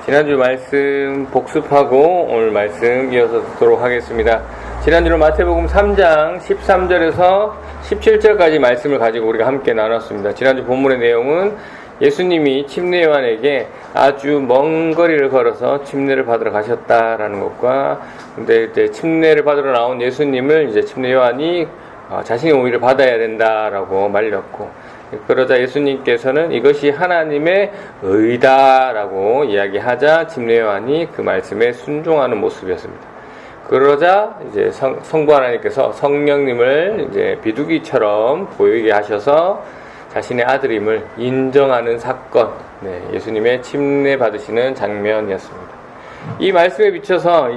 지난주 말씀 복습하고 오늘 말씀 이어서 듣도록 하겠습니다. 지난주로 마태복음 3장 13절에서 17절까지 말씀을 가지고 우리가 함께 나눴습니다. 지난주 본문의 내용은 예수님이 침례 요한에게 아주 먼 거리를 걸어서 침례를 받으러 가셨다라는 것과, 근데 이제 침례를 받으러 나온 예수님을 이제 침례 요한이 자신이 오히려 받아야 된다라고 말렸고, 그러자 예수님께서는 이것이 하나님의 의다라고 이야기하자 침례 요한이 그 말씀에 순종하는 모습이었습니다. 그러자 이제 성부 하나님께서 성령님을 이제 비둘기처럼 보이게 하셔서 자신의 아들임을 인정하는 사건, 예수님의 침례 받으시는 장면이었습니다. 이 말씀에 비춰서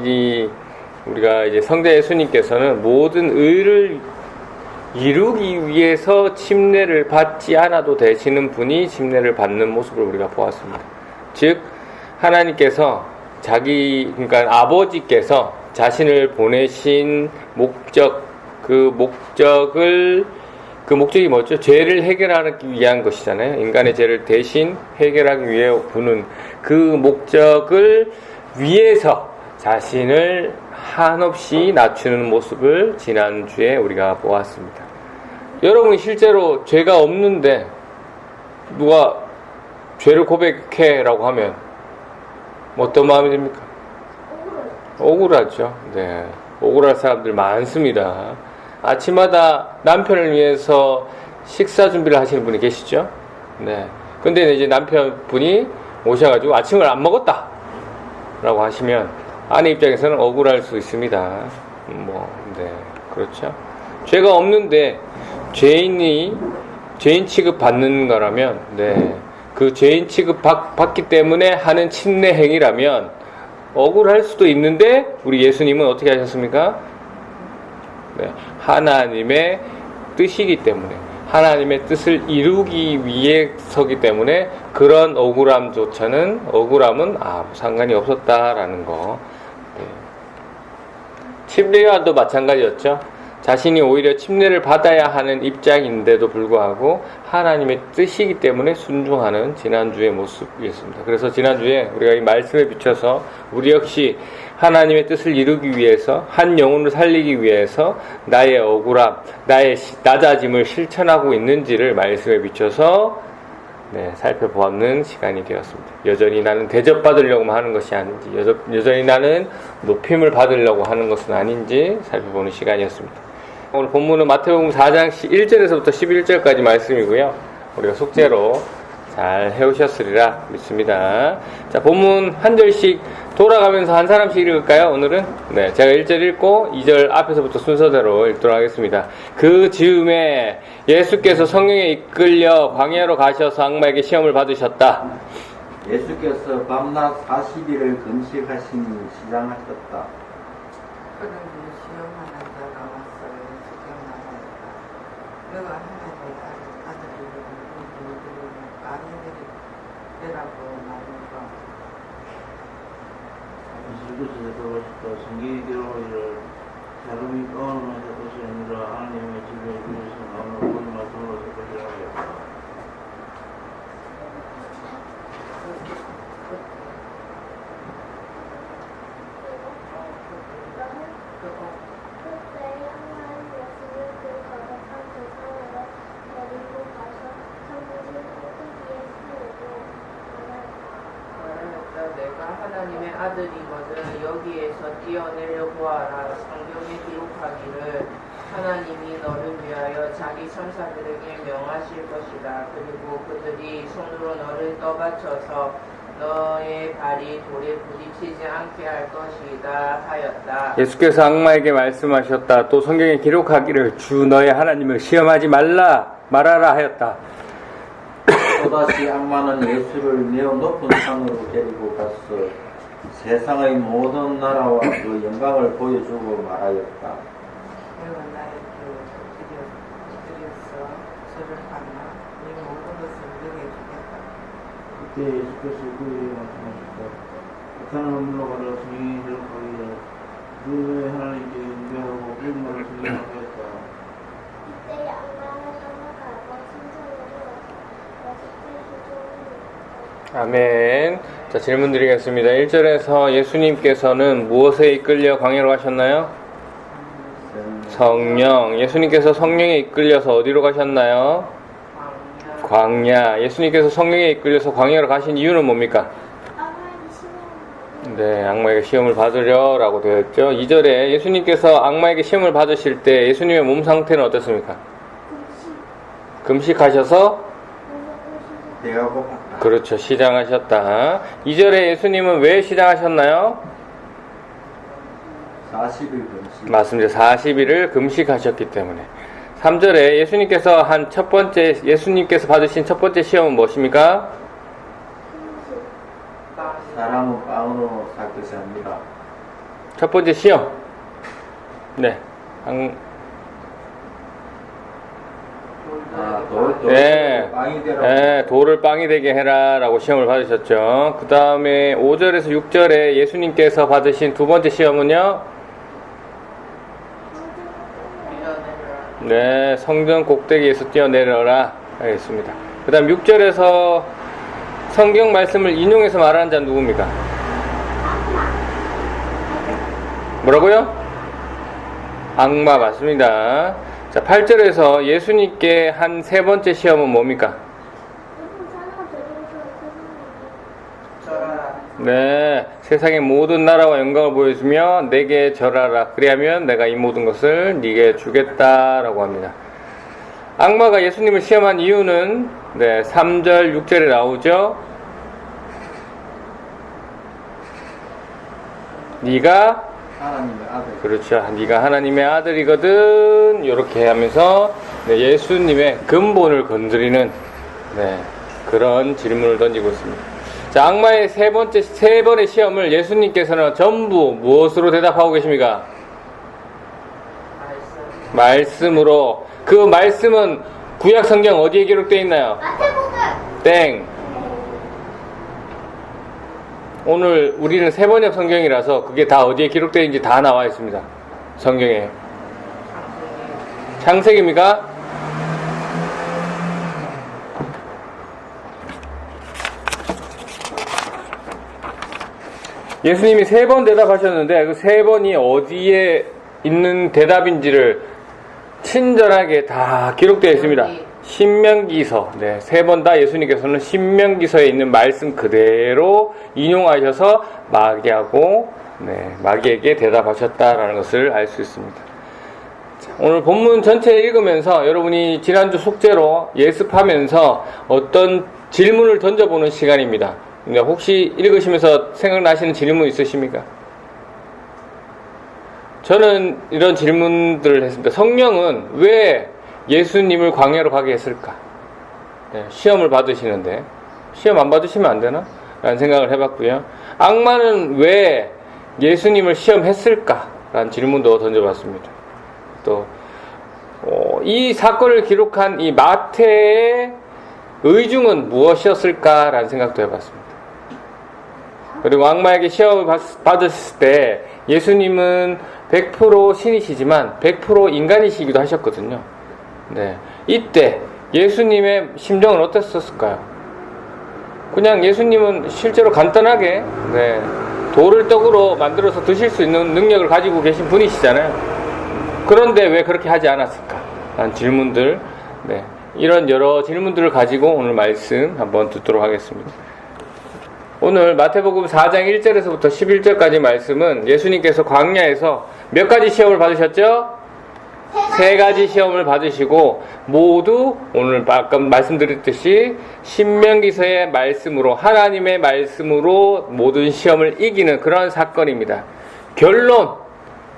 우리가 이제 성자 예수님께서는 모든 의를 이루기 위해서 침례를 받지 않아도 되시는 분이 침례를 받는 모습을 우리가 보았습니다. 즉 하나님께서 그러니까 아버지께서 자신을 보내신 목적, 그 목적이 뭐죠? 죄를 해결하기 위한 것이잖아요. 인간의 죄를 대신 해결하기 위해 부는 그 목적을 위해서 자신을 한없이 낮추는 모습을 지난주에 우리가 보았습니다. 여러분이 실제로 죄가 없는데 누가 죄를 고백해 라고 하면 어떤 마음이 듭니까? 억울하죠. 네, 억울할 사람들 많습니다. 아침마다 남편을 위해서 식사 준비를 하시는 분이 계시죠? 네. 근데 이제 남편분이 오셔가지고 아침을 안 먹었다 라고 하시면 아내 입장에서는 억울할 수 있습니다. 그렇죠. 죄가 없는데 죄인 취급 받는 거라면, 그 죄인 취급 받기 때문에 하는 침례 행위라면 억울할 수도 있는데, 우리 예수님은 어떻게 하셨습니까? 하나님의 뜻이기 때문에, 하나님의 뜻을 이루기 위해서기 때문에 그런 억울함은 아무 상관이 없었다라는 거. 침례 요한도 마찬가지였죠. 자신이 오히려 침례를 받아야 하는 입장인데도 불구하고 하나님의 뜻이기 때문에 순종하는 지난주의 모습이었습니다. 그래서 지난주에 우리가 이 말씀에 비춰서 우리 역시 하나님의 뜻을 이루기 위해서, 한 영혼을 살리기 위해서 나의 억울함, 나의 낮아짐을 실천하고 있는지를 말씀에 비춰서 살펴보는 시간이 되었습니다. 여전히 나는 대접받으려고만 하는 것이 아닌지, 여전히 나는 높임을 받으려고 하는 것은 아닌지 살펴보는 시간이었습니다. 오늘 본문은 마태복음 4장 1절에서부터 11절까지 말씀이고요. 우리가 숙제로 잘 해오셨으리라 믿습니다. 자, 본문 한 절씩 돌아가면서 한 사람씩 읽을까요, 오늘은? 제가 1절 읽고 2절 앞에서부터 순서대로 읽도록 하겠습니다. 그 즈음에 예수께서 성령에 이끌려 광야로 가셔서 악마에게 시험을 받으셨다. 예수께서 밤낮 40일을 금식하시니 시장하셨다. 그러니 시험하는 자가 왔어요. 시험하였다. 너가 하나님의 아들이니 너희들은 아니라고 말한다. 예수께서 성경에 기록하기를 사람이 떠오르는 것이 아니라 하나님의 집에 이루어서 나오는 모든 말씀으로 살 것이라 하였다. 내가 하나님의 아들이거든 여기에서 뛰어내려 보아라. 성경에 기록하기를 하나님이 너를 위하여 자기 천사들에게 명하실 것이다. 그리고 그들이 손으로 너를 떠받쳐서 너의 발이 돌에 부딪히지 않게 할 것이다 하였다. 예수께서 악마에게 말씀하셨다. 또 성경에 기록하기를 주 너의 하나님을 시험하지 말아라 하였다. 또다시 악마는 예수를 매우 높은 산으로 데리고 가서 세상의 모든 나라와 그 영광을 보여주고 말하였다. 내가 나에게 드렸어. 저를 받나? 이 모든 것을 너에게 주겠다. 그때 예수께서 그에게 말씀하셨다. 사탄은 물러가라. 성경에 기록하기를 주 너의 하나님께 경배하고 일말을 성경하고 했다. 이때 악마는 떠나가고 신선으로 와서 아멘. 자, 질문 드리겠습니다. 1절에서 예수님께서는 무엇에 이끌려 광야로 가셨나요? 성령. 예수님께서 성령에 이끌려서 어디로 가셨나요? 광야. 예수님께서 성령에 이끌려서 광야로 가신 이유는 뭡니까? 네, 악마에게 시험을 받으려 라고 되어 있죠. 2절에 예수님께서 악마에게 시험을 받으실 때 예수님의 몸 상태는 어땠습니까? 금식하셔서 배가 고팠다. 그렇죠, 시장하셨다. 2절에 예수님은 왜 시장하셨나요? 40일 금식. 맞습니다. 40일을 금식하셨기 때문에. 3절에 예수님께서 예수님께서 받으신 첫 번째 시험은 무엇입니까? 사람은 빵으로 살 것이 아니라 첫 번째 시험. 네. 네. 빵이 되라. 네, 돌을 빵이 되게 해라 라고 시험을 받으셨죠. 그 다음에 5절에서 6절에 예수님께서 받으신 두 번째 시험은요? 네, 성전 꼭대기에서 뛰어내려라 하겠습니다. 그 다음 6절에서 성경 말씀을 인용해서 말하는 자는 누굽니까? 뭐라고요? 악마 맞습니다. 자, 8절에서 예수님께 한 세 번째 시험은 뭡니까? 절하라. 네, 세상의 모든 나라와 영광을 보여주며 내게 절하라. 그리하면 내가 이 모든 것을 네게 주겠다라고 합니다. 악마가 예수님을 시험한 이유는 3절, 6절에 나오죠. 네가 하나님의 아들. 그렇죠. 네가 하나님의 아들이거든. 이렇게 하면서 예수님의 근본을 건드리는 그런 질문을 던지고 있습니다. 자, 악마의 세 번의 시험을 예수님께서는 전부 무엇으로 대답하고 계십니까? 말씀으로. 그 말씀은 구약 성경 어디에 기록되어 있나요? 땡. 오늘 우리는 세번역 성경이라서 그게 다 어디에 기록되어 있는지 다 나와 있습니다. 성경에. 창세기입니까? 예수님이 3번 대답하셨는데 그 3번이 어디에 있는 대답인지를 친절하게 다 기록되어 있습니다. 신명기서. 3번 다 예수님께서는 신명기서에 있는 말씀 그대로 인용하셔서 마귀에게 대답하셨다라는 것을 알 수 있습니다. 오늘 본문 전체 읽으면서 여러분이 지난주 숙제로 예습하면서 어떤 질문을 던져보는 시간입니다. 혹시 읽으시면서 생각나시는 질문 있으십니까? 저는 이런 질문들을 했습니다. 성령은 왜 예수님을 광야로 가게 했을까? 시험을 받으시는데 시험 안 받으시면 안 되나? 라는 생각을 해봤고요. 악마는 왜 예수님을 시험했을까? 라는 질문도 던져봤습니다. 또 이 사건을 기록한 이 마태의 의중은 무엇이었을까? 라는 생각도 해봤습니다. 그리고 악마에게 시험을 받으실 때 예수님은 100% 신이시지만 100% 인간이시기도 하셨거든요. 이때 예수님의 심정은 어땠었을까요? 그냥 예수님은 실제로 간단하게 돌을 떡으로 만들어서 드실 수 있는 능력을 가지고 계신 분이시잖아요. 그런데 왜 그렇게 하지 않았을까? 라는 질문들, 이런 여러 질문들을 가지고 오늘 말씀 한번 듣도록 하겠습니다. 오늘 마태복음 4장 1절에서부터 11절까지 말씀은 예수님께서 광야에서 몇 가지 시험을 받으셨죠? 3가지 시험을 받으시고 모두 오늘 아까 말씀드렸듯이 신명기서의 말씀으로 하나님의 말씀으로 모든 시험을 이기는 그런 사건입니다. 결론,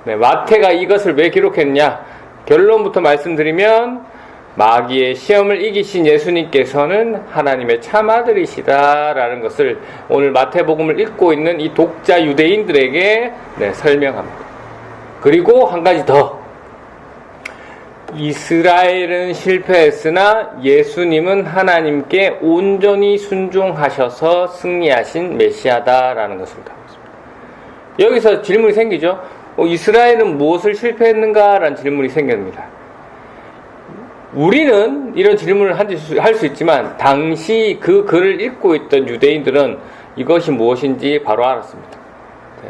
마태가 이것을 왜 기록했냐? 결론부터 말씀드리면 마귀의 시험을 이기신 예수님께서는 하나님의 참아들이시다라는 것을 오늘 마태복음을 읽고 있는 이 독자 유대인들에게 설명합니다. 그리고 한 가지 더, 이스라엘은 실패했으나 예수님은 하나님께 온전히 순종하셔서 승리하신 메시아다라는 것을 담았습니다. 여기서 질문이 생기죠. 이스라엘은 무엇을 실패했는가라는 질문이 생깁니다. 우리는 이런 질문을 할 수 있지만 당시 그 글을 읽고 있던 유대인들은 이것이 무엇인지 바로 알았습니다. 네.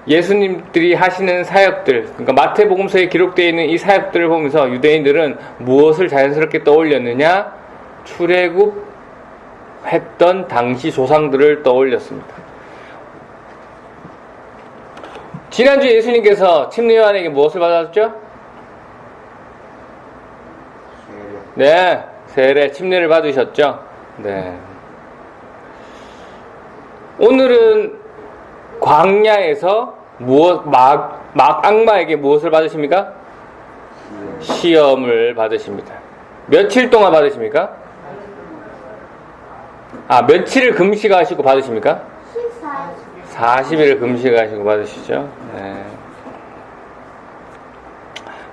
예수님들이 하시는 사역들, 그러니까 마태복음서에 기록되어 있는 이 사역들을 보면서 유대인들은 무엇을 자연스럽게 떠올렸느냐? 출애굽했던 당시 조상들을 떠올렸습니다. 지난주에 예수님께서 침례 요한에게 무엇을 받았죠? 네, 세례, 침례를 받으셨죠? 네. 오늘은 광야에서 악마에게 무엇을 받으십니까? 시험을 받으십니다. 며칠 동안 받으십니까? 며칠을 금식하시고 받으십니까? 40일을 금식하시고 받으시죠. 네.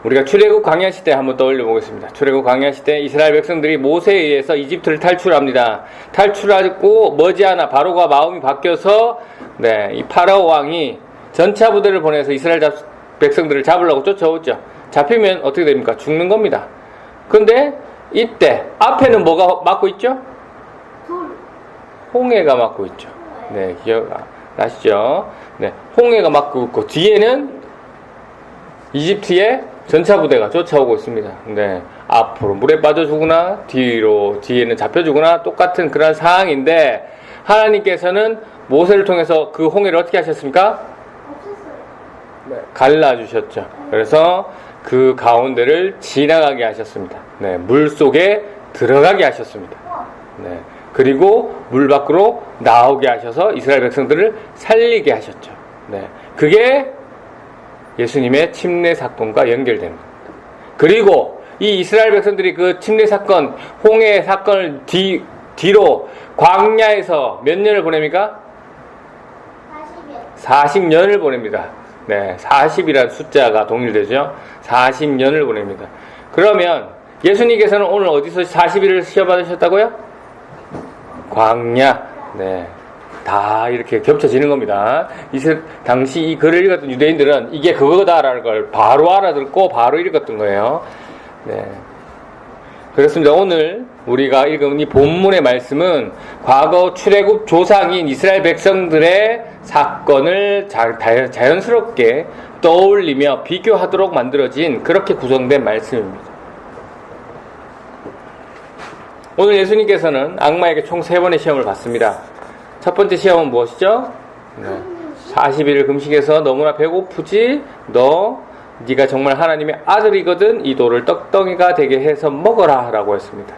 우리가 출애굽 광야 시대 한번 떠올려 보겠습니다. 출애굽 광야 시대 이스라엘 백성들이 모세에 의해서 이집트를 탈출합니다. 탈출하고 머지않아 바로가 마음이 바뀌어서 이 파라오 왕이 전차 부대를 보내서 이스라엘 백성들을 잡으려고 쫓아오죠. 잡히면 어떻게 됩니까? 죽는 겁니다. 그런데 이때 앞에는 뭐가 막고 있죠? 홍해가 막고 있죠. 네, 기억나시죠? 네, 홍해가 막고 있고 뒤에는 이집트의 전차 부대가 쫓아오고 있습니다. 네, 앞으로 물에 빠져 죽으나 뒤에는 잡혀 죽으나 똑같은 그런 상황인데 하나님께서는 모세를 통해서 그 홍해를 어떻게 하셨습니까? 네, 갈라주셨죠. 그래서 그 가운데를 지나가게 하셨습니다. 네, 물 속에 들어가게 하셨습니다. 네, 그리고 물 밖으로 나오게 하셔서 이스라엘 백성들을 살리게 하셨죠. 네, 그게 예수님의 침례 사건과 연결됩니다. 그리고 이 이스라엘 백성들이 그 침례 사건, 홍해 사건을 뒤로 광야에서 몇 년을 보냅니까? 40년을 보냅니다. 네, 40이라는 숫자가 동일되죠. 40년을 보냅니다. 그러면 예수님께서는 오늘 어디서 40일을 시험받으셨다고요? 광야. 네. 다 이렇게 겹쳐지는 겁니다. 당시 이 글을 읽었던 유대인들은 이게 그거다라는 걸 바로 알아듣고 바로 읽었던 거예요. 네. 그렇습니다. 오늘 우리가 읽은 이 본문의 말씀은 과거 출애굽 조상인 이스라엘 백성들의 사건을 자연스럽게 떠올리며 비교하도록 만들어진 그렇게 구성된 말씀입니다. 오늘 예수님께서는 악마에게 총 3번의 시험을 받습니다. 첫 번째 시험은 무엇이죠? 40일을 금식해서 너무나 배고프지? 네가 정말 하나님의 아들이거든 이 돌을 떡덩이가 되게 해서 먹어라 라고 했습니다.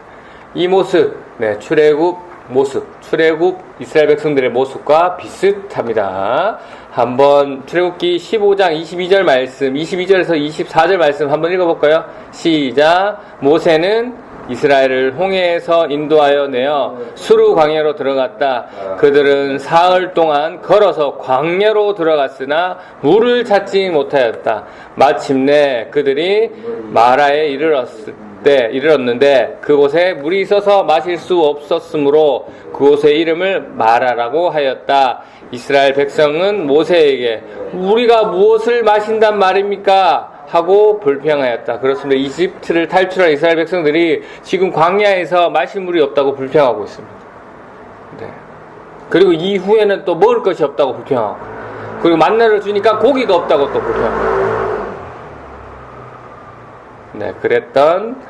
이 모습, 출애굽 모습, 출애굽 이스라엘 백성들의 모습과 비슷합니다. 한번 출애굽기 15장 22절 말씀, 22절에서 24절 말씀 한번 읽어볼까요? 시작. 모세는 이스라엘을 홍해에서 인도하여 내어 수르 광야로 들어갔다. 그들은 사흘 동안 걸어서 광야로 들어갔으나 물을 찾지 못하였다. 마침내 그들이 마라에 이르렀는데 그곳에 물이 있어서 마실 수 없었으므로 그곳의 이름을 마라라고 하였다. 이스라엘 백성은 모세에게 우리가 무엇을 마신단 말입니까? 하고 불평하였다. 그렇습니다. 이집트를 탈출한 이스라엘 백성들이 지금 광야에서 마실 물이 없다고 불평하고 있습니다. 네. 그리고 이후에는 또 먹을 것이 없다고 불평하고, 그리고 만나를 주니까 고기가 없다고 또 불평하고. 네, 그랬던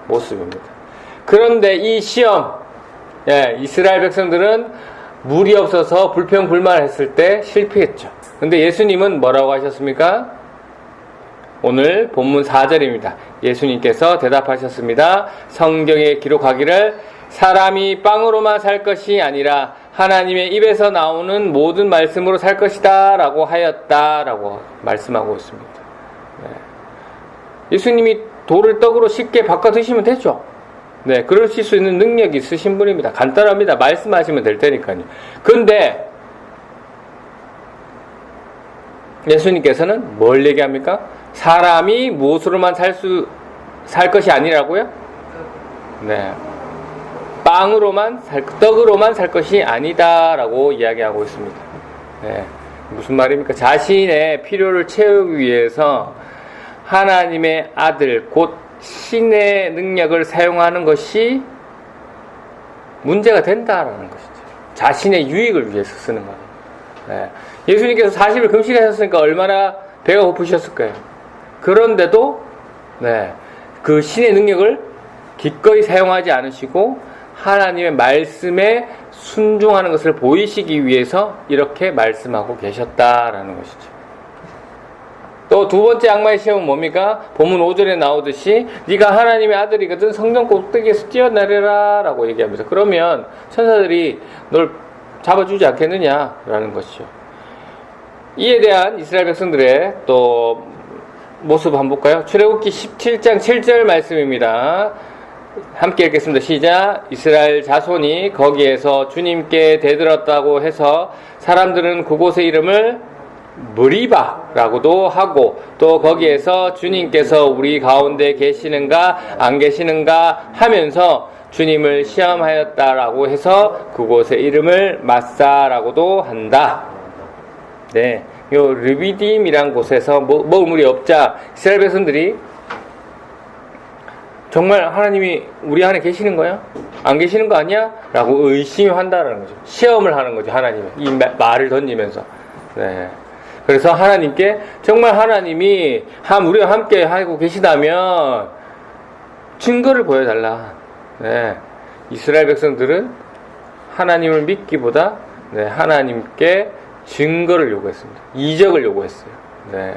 모습입니다. 그런데 이 시험, 이스라엘 백성들은 물이 없어서 불평불만했을 때 실패했죠. 근데 예수님은 뭐라고 하셨습니까? 오늘 본문 4절입니다. 예수님께서 대답하셨습니다. 성경에 기록하기를 사람이 빵으로만 살 것이 아니라 하나님의 입에서 나오는 모든 말씀으로 살 것이다 라고 하였다라고 말씀하고 있습니다. 예수님이 돌을 떡으로 쉽게 바꿔 드시면 되죠. 네, 그러실 수 있는 능력이 있으신 분입니다. 간단합니다. 말씀하시면 될 테니까요. 그런데 예수님께서는 뭘 얘기합니까? 사람이 무엇으로만 살 것이 아니라고요? 네. 떡으로만 살 것이 아니다라고 이야기하고 있습니다. 네. 무슨 말입니까? 자신의 필요를 채우기 위해서 하나님의 아들, 곧 신의 능력을 사용하는 것이 문제가 된다라는 것이죠. 자신의 유익을 위해서 쓰는 거예요. 네. 예수님께서 40일 금식하셨으니까 얼마나 배가 고프셨을 거예요. 그런데도 네, 그 신의 능력을 기꺼이 사용하지 않으시고 하나님의 말씀에 순종하는 것을 보이시기 위해서 이렇게 말씀하고 계셨다라는 것이죠. 또 두 번째 악마의 시험은 뭡니까? 본문 5절에 나오듯이 네가 하나님의 아들이거든 성전 꼭대기에서 뛰어내려라 라고 얘기합니다. 그러면 천사들이 널 잡아주지 않겠느냐 라는 것이죠. 이에 대한 이스라엘 백성들의 또 모습 한번 볼까요? 출애굽기 17장 7절 말씀입니다. 함께 읽겠습니다. 시작. 이스라엘 자손이 거기에서 주님께 대들었다고 해서 사람들은 그곳의 이름을 무리바라고도 하고 또 거기에서 주님께서 우리 가운데 계시는가 안 계시는가 하면서 주님을 시험하였다라고 해서 그곳의 이름을 마사라고도 한다. 네, 요 르비딤이란 곳에서 먹을 물이 없자 이스라엘 백성들이 정말 하나님이 우리 안에 계시는 거야? 안 계시는 거 아니야? 라고 의심한다라는 거죠. 시험을 하는 거죠. 하나님이 이 말을 던지면서. 네. 그래서 하나님께 정말 하나님이 우리와 함께 하고 계시다면 증거를 보여달라. 네. 이스라엘 백성들은 하나님을 믿기보다 네, 하나님께 증거를 요구했습니다. 이적을 요구했어요. 네.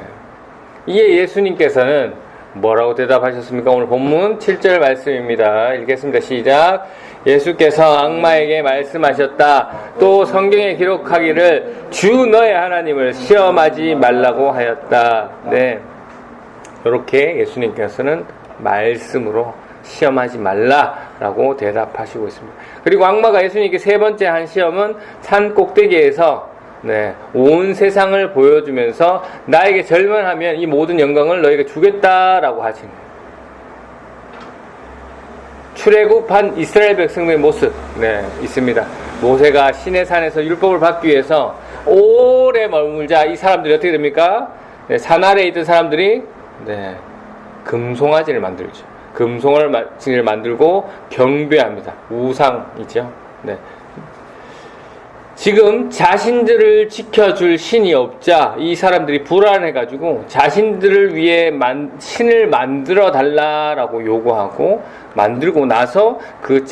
이에 예수님께서는 뭐라고 대답하셨습니까? 오늘 본문 7절 말씀입니다. 읽겠습니다. 시작. 예수께서 악마에게 말씀하셨다. 또 성경에 기록하기를 주 너의 하나님을 시험하지 말라고 하였다. 네. 이렇게 예수님께서는 말씀으로 시험하지 말라라고 대답하시고 있습니다. 그리고 악마가 예수님께 세 번째 한 시험은 산 꼭대기에서 네, 온 세상을 보여주면서 나에게 절면하면 이 모든 영광을 너에게 주겠다라고 하신 거예요. 출애굽한 이스라엘 백성의 모습 네, 있습니다. 모세가 시내산에서 율법을 받기 위해서 오래 머물자 이 사람들이 어떻게 됩니까? 네, 산 아래에 있던 사람들이 네, 금송아지를 만들죠. 금송아지를 만들고 경배합니다. 우상이죠. 네. 지금 자신들을 지켜줄 신이 없자 이 사람들이 불안해가지고 자신들을 위해 신을 만들어 달라라고 요구하고 만들고 나서 그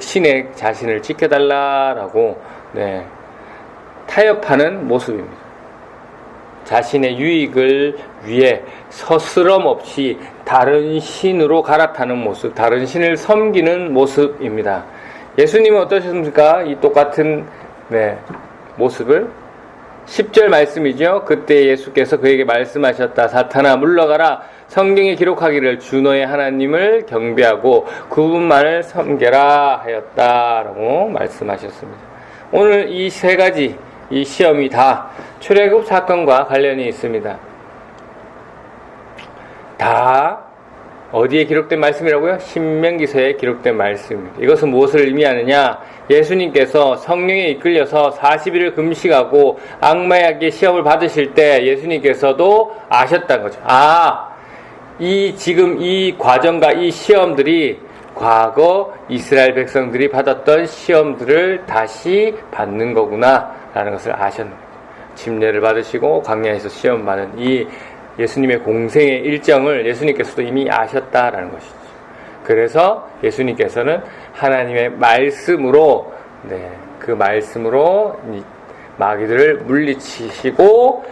신의 자신을 지켜달라라고 네, 타협하는 모습입니다. 자신의 유익을 위해 서스럼 없이 다른 신으로 갈아타는 모습, 다른 신을 섬기는 모습입니다. 예수님은 어떠셨습니까? 이 똑같은 네, 모습을 10절 말씀이죠. 그때 예수께서 그에게 말씀하셨다. 사탄아 물러가라. 성경에 기록하기를 주 너의 하나님을 경배하고 그분만을 섬겨라 하였다라고 말씀하셨습니다. 오늘 이 세 가지 이 시험이 다 출애굽 사건과 관련이 있습니다. 다 어디에 기록된 말씀이라고요? 신명기서에 기록된 말씀입니다. 이것은 무엇을 의미하느냐? 예수님께서 성령에 이끌려서 40일을 금식하고 악마에게 시험을 받으실 때 예수님께서도 아셨다는 거죠. 지금 이 과정과 이 시험들이 과거 이스라엘 백성들이 받았던 시험들을 다시 받는 거구나 라는 것을 아셨는 거죠. 침례를 받으시고 광야에서 시험 받는 이 예수님의 공생의 일정을 예수님께서도 이미 아셨다라는 것이죠. 그래서 예수님께서는 하나님의 말씀으로 그 말씀으로 마귀들을 물리치시고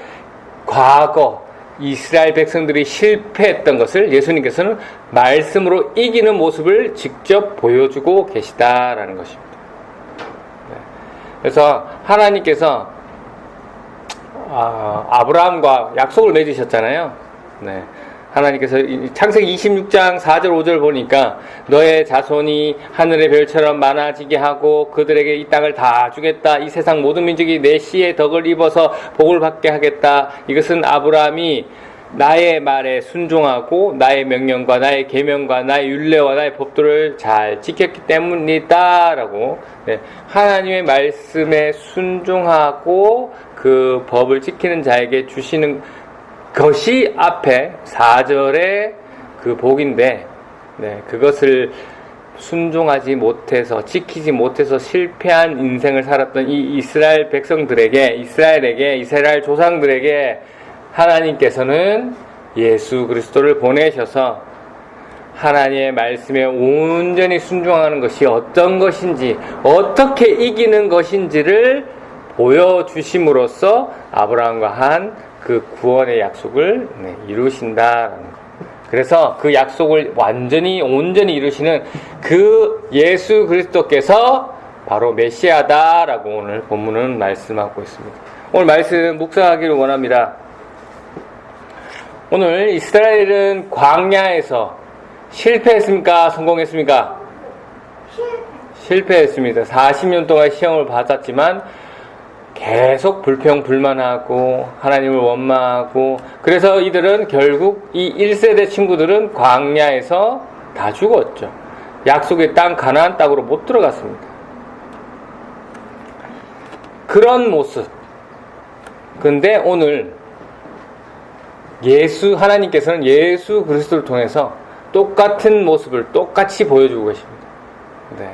과거 이스라엘 백성들이 실패했던 것을 예수님께서는 말씀으로 이기는 모습을 직접 보여주고 계시다라는 것입니다. 그래서 하나님께서 아브라함과 약속을 맺으셨잖아요. 네. 하나님께서 창세기 26장 4절 5절 보니까 너의 자손이 하늘의 별처럼 많아지게 하고 그들에게 이 땅을 다 주겠다. 이 세상 모든 민족이 내 씨의 덕을 입어서 복을 받게 하겠다. 이것은 아브라함이 나의 말에 순종하고 나의 명령과 나의 계명과 나의 율례와 나의 법도를 잘 지켰기 때문이다 라고 네. 하나님의 말씀에 순종하고 그 법을 지키는 자에게 주시는 것이 앞에 4절의 그 복인데 네, 그것을 순종하지 못해서, 지키지 못해서 실패한 인생을 살았던 이 이스라엘 백성들에게, 이스라엘 조상들에게 하나님께서는 예수 그리스도를 보내셔서 하나님의 말씀에 온전히 순종하는 것이 어떤 것인지, 어떻게 이기는 것인지를 보여주심으로써 아브라함과 한 그 구원의 약속을 이루신다라는 것. 그래서 그 약속을 온전히 이루시는 그 예수 그리스도께서 바로 메시아다라고 오늘 본문은 말씀하고 있습니다. 오늘 말씀 묵상하기를 원합니다. 오늘 이스라엘은 광야에서 실패했습니까? 성공했습니까? 실패했습니다. 40년 동안 시험을 받았지만 계속 불평불만하고 하나님을 원망하고, 그래서 이들은 결국 이 1세대 친구들은 광야에서 다 죽었죠. 약속의 땅 가나안 땅으로 못 들어갔습니다. 그런 모습. 근데 오늘 하나님께서는 예수 그리스도를 통해서 똑같은 모습을 똑같이 보여주고 계십니다. 네.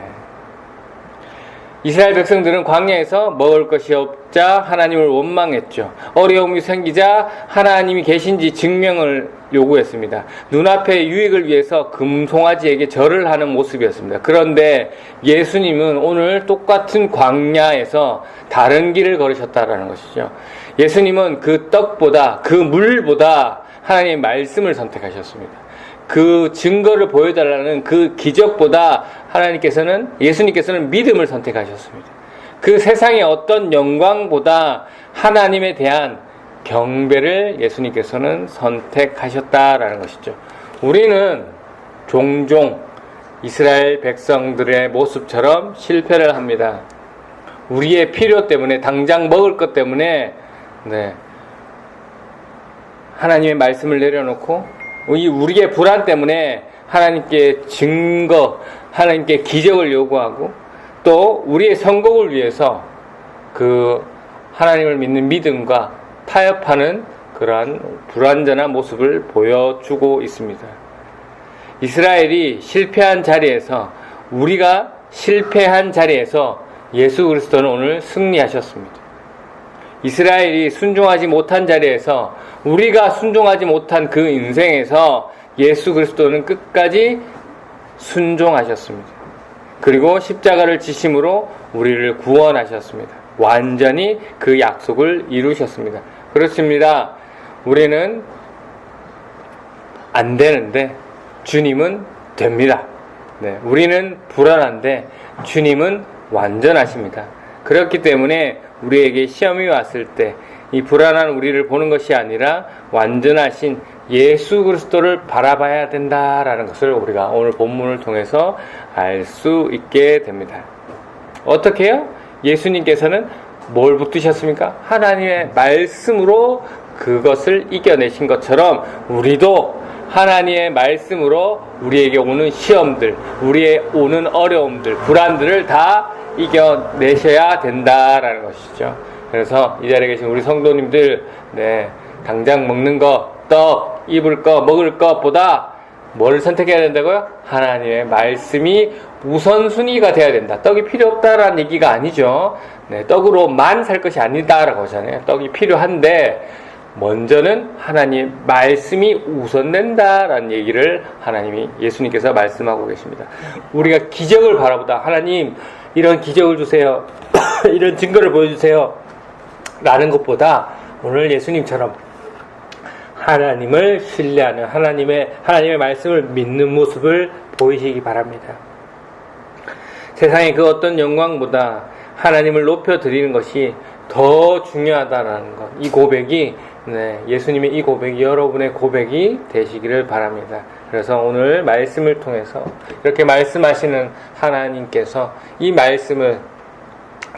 이스라엘 백성들은 광야에서 먹을 것이 없자 하나님을 원망했죠. 어려움이 생기자 하나님이 계신지 증명을 요구했습니다. 눈앞의 유익을 위해서 금송아지에게 절을 하는 모습이었습니다. 그런데 예수님은 오늘 똑같은 광야에서 다른 길을 걸으셨다라는 것이죠. 예수님은 그 떡보다, 그 물보다 하나님의 말씀을 선택하셨습니다. 그 증거를 보여달라는 그 기적보다 예수님께서는 믿음을 선택하셨습니다. 그 세상의 어떤 영광보다 하나님에 대한 경배를 예수님께서는 선택하셨다라는 것이죠. 우리는 종종 이스라엘 백성들의 모습처럼 실패를 합니다. 우리의 필요 때문에, 당장 먹을 것 때문에 하나님의 말씀을 내려놓고 우리의 불안 때문에 하나님께 하나님께 기적을 요구하고, 또 우리의 성공을 위해서 그 하나님을 믿는 믿음과 타협하는 그러한 불완전한 모습을 보여주고 있습니다. 이스라엘이 실패한 자리에서, 우리가 실패한 자리에서 예수 그리스도는 오늘 승리하셨습니다. 이스라엘이 순종하지 못한 자리에서, 우리가 순종하지 못한 그 인생에서 예수 그리스도는 끝까지 순종하셨습니다. 그리고 십자가를 지심으로 우리를 구원하셨습니다. 완전히 그 약속을 이루셨습니다. 그렇습니다. 우리는 안 되는데 주님은 됩니다. 우리는 불안한데 주님은 완전하십니다. 그렇기 때문에 우리에게 시험이 왔을 때 이 불안한 우리를 보는 것이 아니라 완전하신 예수 그리스도를 바라봐야 된다라는 것을 우리가 오늘 본문을 통해서 알 수 있게 됩니다. 어떻게 해요? 예수님께서는 뭘 붙드셨습니까? 하나님의 말씀으로 그것을 이겨내신 것처럼 우리도 하나님의 말씀으로 우리에게 오는 시험들, 우리의 오는 어려움들, 불안들을 다 이겨내셔야 된다라는 것이죠. 그래서 이 자리에 계신 우리 성도님들, 당장 먹는 거, 떡, 입을 거, 먹을 것보다 뭘 선택해야 된다고요? 하나님의 말씀이 우선순위가 돼야 된다. 떡이 필요 없다라는 얘기가 아니죠. 떡으로만 살 것이 아니다라고 하잖아요. 떡이 필요한데 먼저는 하나님 말씀이 우선된다라는 얘기를 예수님께서 말씀하고 계십니다. 우리가 기적을 바라보다 하나님 이런 기적을 주세요. 이런 증거를 보여주세요. 라는 것보다 오늘 예수님처럼 하나님을 신뢰하는 하나님의 말씀을 믿는 모습을 보이시기 바랍니다. 세상의 그 어떤 영광보다 하나님을 높여드리는 것이 더 중요하다는 것. 이 고백이 예수님의 이 고백이 여러분의 고백이 되시기를 바랍니다. 그래서 오늘 말씀을 통해서 이렇게 말씀하시는 하나님께서 이 말씀을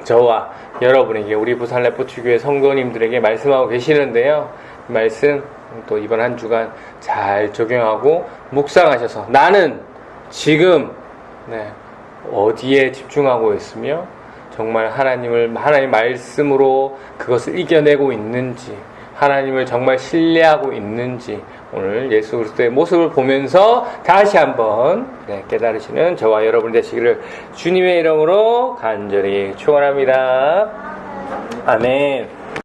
저와 여러분에게, 우리 부산 레포츠교회 성도님들에게 말씀하고 계시는데요. 이 말씀 또 이번 한 주간 잘 적용하고 묵상하셔서 나는 지금 어디에 집중하고 있으며 정말 하나님의 말씀으로 그것을 이겨내고 있는지, 하나님을 정말 신뢰하고 있는지 오늘 예수 그리스도의 모습을 보면서 다시 한번 깨달으시는 저와 여러분 되시기를 주님의 이름으로 간절히 축원합니다. 아멘.